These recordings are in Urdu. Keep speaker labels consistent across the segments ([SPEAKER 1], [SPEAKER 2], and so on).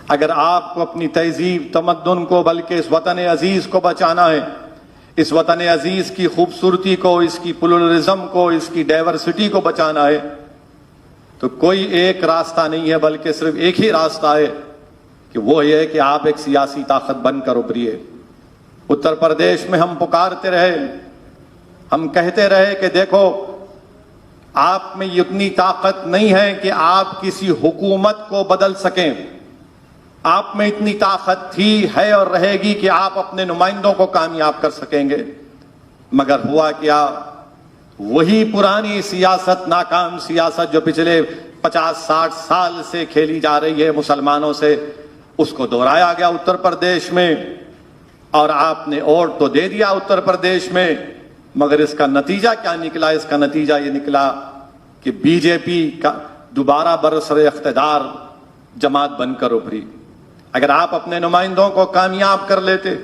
[SPEAKER 1] اگر آپ کو اپنی تہذیب تمدن کو بلکہ اس وطن عزیز کو بچانا ہے، اس وطن عزیز کی خوبصورتی کو، اس کی پلورلزم کو، اس کی ڈائیورسٹی کو بچانا ہے، تو کوئی ایک راستہ نہیں ہے بلکہ صرف ایک ہی راستہ ہے کہ وہ یہ ہے کہ آپ ایک سیاسی طاقت بن کر ابھریے۔ اتر پردیش میں ہم پکارتے رہے، ہم کہتے رہے کہ دیکھو آپ میں اتنی طاقت نہیں ہے کہ آپ کسی حکومت کو بدل سکیں، آپ میں اتنی طاقت تھی، ہے اور رہے گی کہ آپ اپنے نمائندوں کو کامیاب کر سکیں گے، مگر ہوا کیا؟ وہی پرانی سیاست، ناکام سیاست جو پچھلے 50-60 سال سے کھیلی جا رہی ہے مسلمانوں سے، اس کو دہرایا گیا اتر پردیش میں، اور آپ نے ووٹ تو دے دیا اتر پردیش میں، مگر اس کا نتیجہ کیا نکلا؟ اس کا نتیجہ یہ نکلا کہ بی جے پی کا دوبارہ برسر اقتدار جماعت بن کر ابھری۔ اگر آپ اپنے نمائندوں کو کامیاب کر لیتے،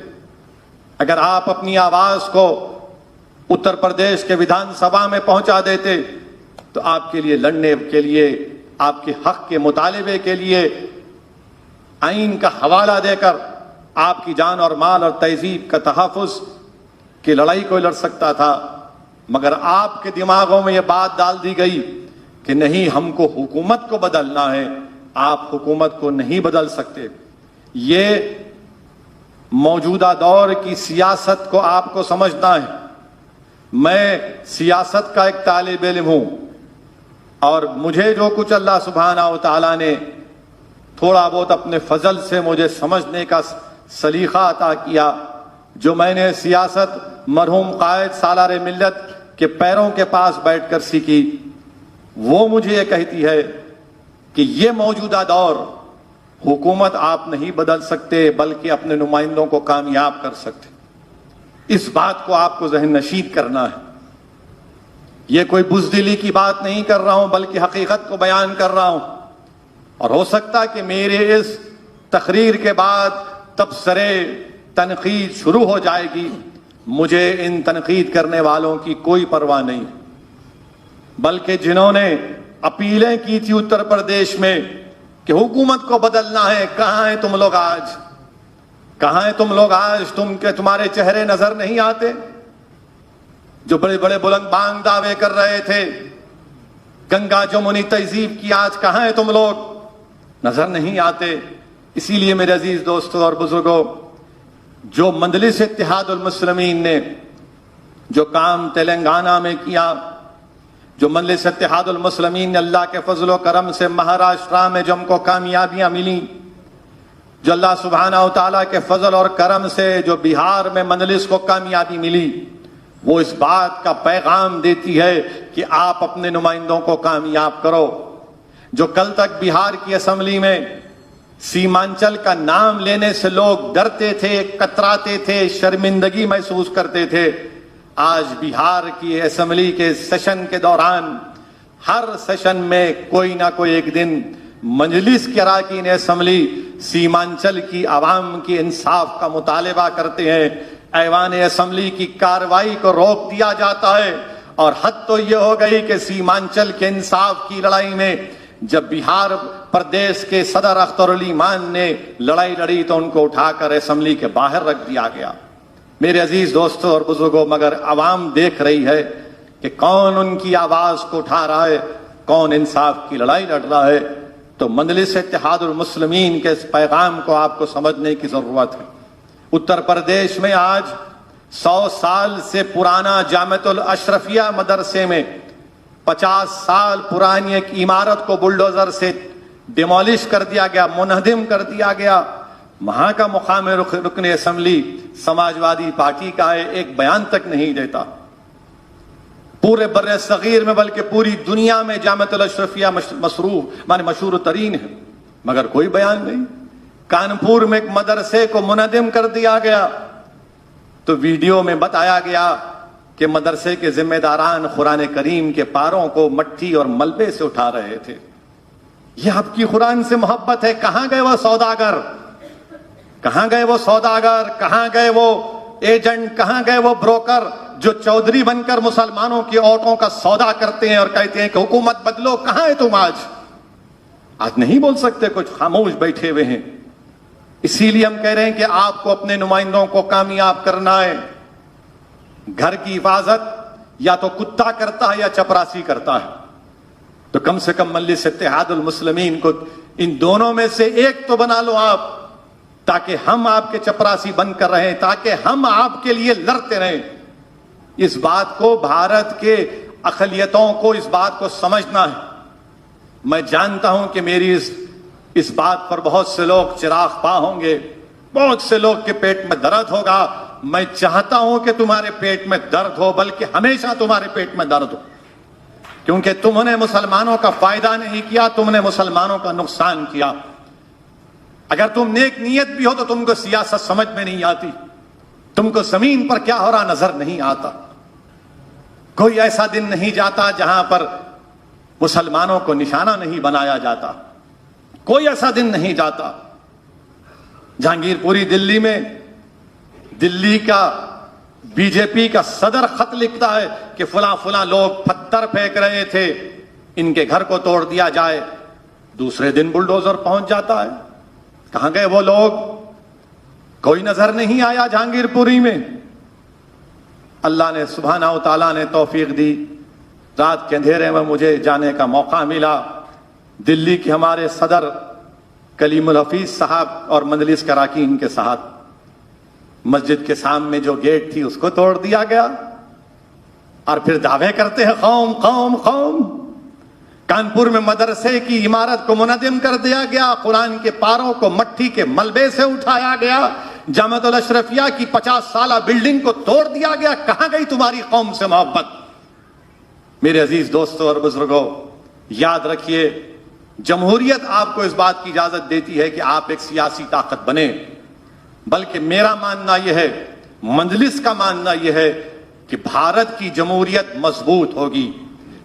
[SPEAKER 1] اگر آپ اپنی آواز کو اتر پردیش کے ویدھان سبھا میں پہنچا دیتے، تو آپ کے لیے لڑنے کے لیے، آپ کے حق کے مطالبے کے لیے آئین کا حوالہ دے کر آپ کی جان اور مال اور تہذیب کا تحفظ کی لڑائی کو لڑ سکتا تھا، مگر آپ کے دماغوں میں یہ بات ڈال دی گئی کہ نہیں، ہم کو حکومت کو بدلنا ہے، آپ حکومت کو نہیں بدل سکتے۔ یہ موجودہ دور کی سیاست کو آپ کو سمجھنا ہے۔ میں سیاست کا ایک طالب علم ہوں، اور مجھے جو کچھ اللہ سبحانہ و تعالیٰ نے تھوڑا بہت اپنے فضل سے مجھے سمجھنے کا سلیقہ عطا کیا، جو میں نے سیاست مرحوم قائد سالار ملت کے پیروں کے پاس بیٹھ کر سیکھی، وہ مجھے یہ کہتی ہے کہ یہ موجودہ دور حکومت آپ نہیں بدل سکتے بلکہ اپنے نمائندوں کو کامیاب کر سکتے۔ اس بات کو آپ کو ذہن نشین کرنا ہے۔ یہ کوئی بزدلی کی بات نہیں کر رہا ہوں بلکہ حقیقت کو بیان کر رہا ہوں، اور ہو سکتا کہ میرے اس تقریر کے بعد تبصرے، تنقید شروع ہو جائے گی، مجھے ان تنقید کرنے والوں کی کوئی پرواہ نہیں، بلکہ جنہوں نے اپیلیں کی تھی اتر پردیش میں کہ حکومت کو بدلنا ہے، کہاں ہیں تم لوگ آج؟ کہاں ہیں تم لوگ آج؟ تمہارے چہرے نظر نہیں آتے؟ جو بڑے بڑے بلند بانگ دعوے کر رہے تھے گنگا جمنی تہذیب کی، آج کہاں ہیں تم لوگ؟ نظر نہیں آتے۔ اسی لیے میرے عزیز دوستوں اور بزرگوں، جو مجلس اتحاد المسلمین نے جو کام تلنگانہ میں کیا، جو مجلس اتحاد المسلمین نے اللہ کے فضل و کرم سے مہاراشٹرا میں جو ہم کو کامیابیاں ملی، جو اللہ سبحانہ و تعالیٰ کے فضل اور کرم سے جو بہار میں مجلس کو کامیابی ملی، وہ اس بات کا پیغام دیتی ہے کہ آپ اپنے نمائندوں کو کامیاب کرو۔ جو کل تک بہار کی اسمبلی میں سیمانچل کا نام لینے سے لوگ ڈرتے تھے، کتراتے تھے، شرمندگی محسوس کرتے تھے، آج بہار کی اسمبلی کے سیشن کے دوران ہر سیشن میں کوئی نہ کوئی ایک دن مجلس کے اراکین اسمبلی سیمانچل کی عوام کی انصاف کا مطالبہ کرتے ہیں، ایوان اسمبلی کی کارروائی کو روک دیا جاتا ہے، اور حد تو یہ ہو گئی کہ سیمانچل کے انصاف کی لڑائی میں جب بہار پردیش کے صدر اختر علی مان نے لڑائی لڑی تو ان کو اٹھا کر اسمبلی کے باہر رکھ دیا گیا۔ میرے عزیز دوستوں اور بزرگوں، مگر عوام دیکھ رہی ہے کہ کون ان کی آواز کو اٹھا رہا ہے، کون انصاف کی لڑائی لڑ رہا ہے۔ تو مجلس اتحاد المسلمین کے اس پیغام کو آپ کو سمجھنے کی ضرورت ہے۔ اتر پردیش میں آج 100 سال سے پرانا جامعۃ الاشرفیہ مدرسے میں 50 سال پرانی ایک عمارت کو بلڈوزر سے ڈیمولش کر دیا گیا، منہدم کر دیا گیا۔ وہاں کا مقام رکن اسمبلی سماجوادی پارٹی کا ہے، ایک بیان تک نہیں دیتا۔ پورے بر صغیر میں بلکہ پوری دنیا میں جامعۃ الاشرفیہ مشہور ترین ہے، مگر کوئی بیان نہیں۔ کانپور میں ایک مدرسے کو منہدم کر دیا گیا تو ویڈیو میں بتایا گیا کہ مدرسے کے ذمہ داران قرآن کریم کے پاروں کو مٹی اور ملبے سے اٹھا رہے تھے۔ یہ آپ کی قرآن سے محبت ہے؟ کہاں گئے وہ سوداگر؟ کہاں گئے وہ سوداگر؟ کہاں گئے وہ ایجنٹ؟ کہاں گئے وہ بروکر جو چودھری بن کر مسلمانوں کی عورتوں کا سودا کرتے ہیں اور کہتے ہیں کہ حکومت بدلو؟ کہاں ہے تم آج؟ آج نہیں بول سکتے، کچھ خاموش بیٹھے ہوئے ہیں۔ اسی لیے ہم کہہ رہے ہیں کہ آپ کو اپنے نمائندوں کو کامیاب کرنا ہے. گھر کی حفاظت یا تو کتا کرتا ہے یا چپراسی کرتا ہے, تو کم سے کم مجلس اتحاد المسلمین کو ان دونوں میں سے ایک تو بنا لو آپ, تاکہ ہم آپ کے چپراسی بن کر رہیں, تاکہ ہم آپ کے لیے لڑتے رہیں. اس بات کو بھارت کے اقلیتوں کو اس بات کو سمجھنا ہے. میں جانتا ہوں کہ میری اس بات پر بہت سے لوگ چراغ پا ہوں گے, بہت سے لوگ کے پیٹ میں درد ہوگا. میں چاہتا ہوں کہ تمہارے پیٹ میں درد ہو, بلکہ ہمیشہ تمہارے پیٹ میں درد ہو, کیونکہ تم نے مسلمانوں کا فائدہ نہیں کیا, تم نے مسلمانوں کا نقصان کیا. اگر تم نیک نیت بھی ہو تو تم کو سیاست سمجھ میں نہیں آتی, تم کو زمین پر کیا ہو رہا نظر نہیں آتا. کوئی ایسا دن نہیں جاتا جہاں پر مسلمانوں کو نشانہ نہیں بنایا جاتا, کوئی ایسا دن نہیں جاتا. جہانگیر پوری دلی میں دلی کا بی جے پی کا صدر خط لکھتا ہے کہ فلاں فلاں لوگ پتھر پھینک رہے تھے, ان کے گھر کو توڑ دیا جائے. دوسرے دن بلڈوزر پہنچ جاتا ہے. کہاں گئے وہ لوگ؟ کوئی نظر نہیں آیا جہانگیر پوری میں. اللہ نے سبحانہ و تعالیٰ نے توفیق دی, رات کے اندھیرے میں مجھے جانے کا موقع ملا. دلی کے ہمارے صدر کلیم الحفیظ صاحب اور مجلس کے اراکین کے ساتھ مسجد کے سامنے جو گیٹ تھی اس کو توڑ دیا گیا, اور پھر دعوے کرتے ہیں قوم قوم قوم. کانپور میں مدرسے کی عمارت کو منہدم کر دیا گیا, قرآن کے پاروں کو مٹی کے ملبے سے اٹھایا گیا, جامعۃ الاشرفیہ کی 50 سالہ بلڈنگ کو توڑ دیا گیا. کہاں گئی تمہاری قوم سے محبت؟ میرے عزیز دوستوں اور بزرگوں, یاد رکھیے, جمہوریت آپ کو اس بات کی اجازت دیتی ہے کہ آپ ایک سیاسی طاقت بنیں, بلکہ میرا ماننا یہ ہے, مجلس کا ماننا یہ ہے کہ بھارت کی جمہوریت مضبوط ہوگی,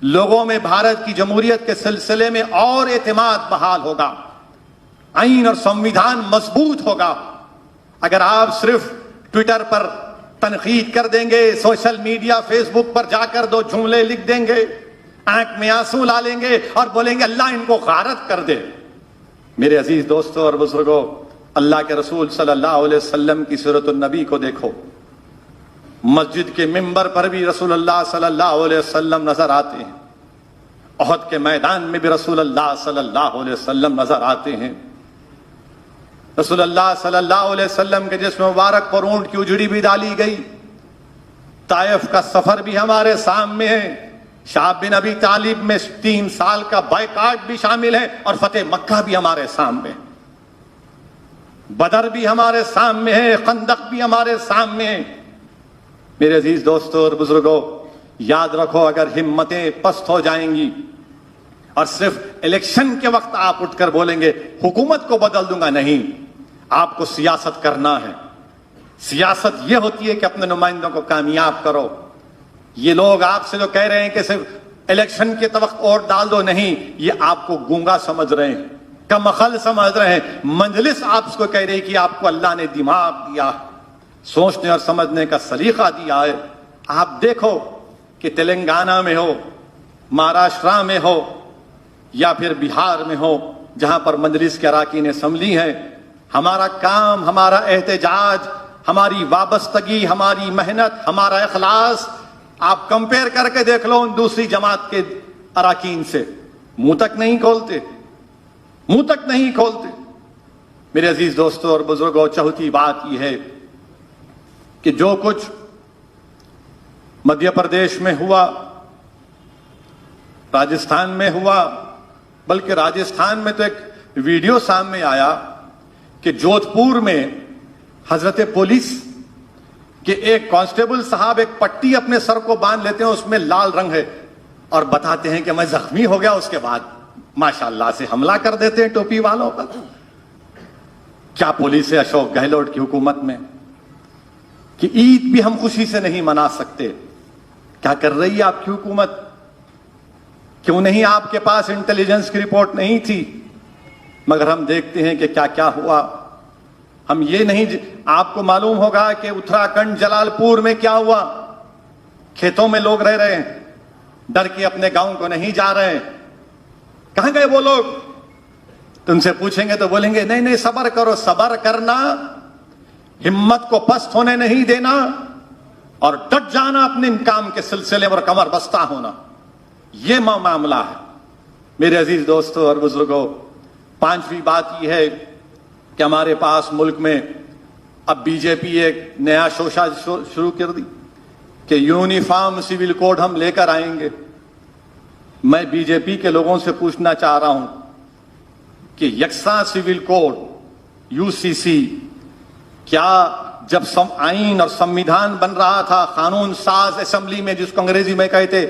[SPEAKER 1] لوگوں میں بھارت کی جمہوریت کے سلسلے میں اور اعتماد بحال ہوگا, آئین اور سنویدھان مضبوط ہوگا. اگر آپ صرف ٹویٹر پر تنقید کر دیں گے, سوشل میڈیا فیس بک پر جا کر 2 جملے لکھ دیں گے, آنکھ میں آنسو لا لیں گے اور بولیں گے اللہ ان کو غارت کر دے. میرے عزیز دوستوں اور بزرگوں, اللہ کے رسول صلی اللہ علیہ وسلم کی سیرت النبی کو دیکھو. مسجد کے ممبر پر بھی رسول اللہ صلی اللہ علیہ وسلم نظر آتے ہیں, احد کے میدان میں بھی رسول اللہ صلی اللہ علیہ وسلم نظر آتے ہیں. رسول اللہ صلی اللہ علیہ وسلم کے جسم مبارک پر اونٹ کی اجڑی بھی ڈالی گئی. طائف کا سفر بھی ہمارے سامنے ہے, شعب بن ابی طالب میں 3 سال کا بائیکاٹ بھی شامل ہے, اور فتح مکہ بھی ہمارے سامنے, بدر بھی ہمارے سامنے ہے, خندق بھی ہمارے سامنے ہے. میرے عزیز دوستوں اور بزرگوں, یاد رکھو, اگر ہمتیں پست ہو جائیں گی اور صرف الیکشن کے وقت آپ اٹھ کر بولیں گے حکومت کو بدل دوں گا, نہیں, آپ کو سیاست کرنا ہے. سیاست یہ ہوتی ہے کہ اپنے نمائندوں کو کامیاب کرو. یہ لوگ آپ سے جو کہہ رہے ہیں کہ صرف الیکشن کے وقت ووٹ ڈال دو, نہیں, یہ آپ کو گونگا سمجھ رہے ہیں, کم عقل سمجھ رہے ہیں. مجلس آپ کو کہہ رہی کہ آپ کو اللہ نے دماغ دیا, سوچنے اور سمجھنے کا سلیقہ دیا ہے. آپ دیکھو کہ تلنگانہ میں ہو, مہاراشٹر میں ہو یا پھر بہار میں ہو, جہاں پر مجلس کے اراکین اسمبلی ہیں, ہمارا کام, ہمارا احتجاج, ہماری وابستگی, ہماری محنت, ہمارا اخلاص آپ کمپیئر کر کے دیکھ لو ان دوسری جماعت کے اراکین سے, منہ تک نہیں کھولتے, منہ تک نہیں کھولتے. میرے عزیز دوستوں اور بزرگوں, چوتھی بات یہ ہے کہ جو کچھ مدھیہ پردیش میں ہوا, راجستھان میں ہوا, بلکہ راجستھان میں تو ایک ویڈیو سامنے آیا کہ جودھ پور میں حضرت پولیس کہ ایک کانسٹیبل صاحب ایک پٹی اپنے سر کو باندھ لیتے ہیں, اس میں لال رنگ ہے, اور بتاتے ہیں کہ میں زخمی ہو گیا, اس کے بعد ماشاءاللہ سے حملہ کر دیتے ہیں ٹوپی والوں پر. کیا پولیس ہے اشوک گہلوٹ کی حکومت میں کہ عید بھی ہم خوشی سے نہیں منا سکتے؟ کیا کر رہی ہے آپ کی حکومت؟ کیوں نہیں آپ کے پاس انٹیلیجنس کی رپورٹ نہیں تھی؟ مگر ہم دیکھتے ہیں کہ کیا کیا ہوا. ہم یہ نہیں, آپ کو معلوم ہوگا کہ اتراکھنڈ جلال پور میں کیا ہوا. کھیتوں میں لوگ رہ رہے ہیں, ڈر کے اپنے گاؤں کو نہیں جا رہے ہیں. کہاں گئے وہ لوگ؟ تو ان سے پوچھیں گے تو بولیں گے نہیں نہیں صبر کرو. صبر کرنا, ہمت کو پست ہونے نہیں دینا اور ڈٹ جانا اپنے کام کے سلسلے اور کمر بستہ ہونا, یہ معاملہ ہے. میرے عزیز دوستوں اور بزرگوں, پانچویں بات یہ ہے کہ ہمارے پاس ملک میں اب بی جے پی ایک نیا شوشہ شروع کر دی کہ یونیفارم سول کوڈ ہم لے کر آئیں گے. میں بی جے پی کے لوگوں سے پوچھنا چاہ رہا ہوں کہ یکساں سول کوڈ یو سی سی کیا جب آئین اور سمویدھان بن رہا تھا, قانون ساز اسمبلی میں جس کو انگریزی میں کہتے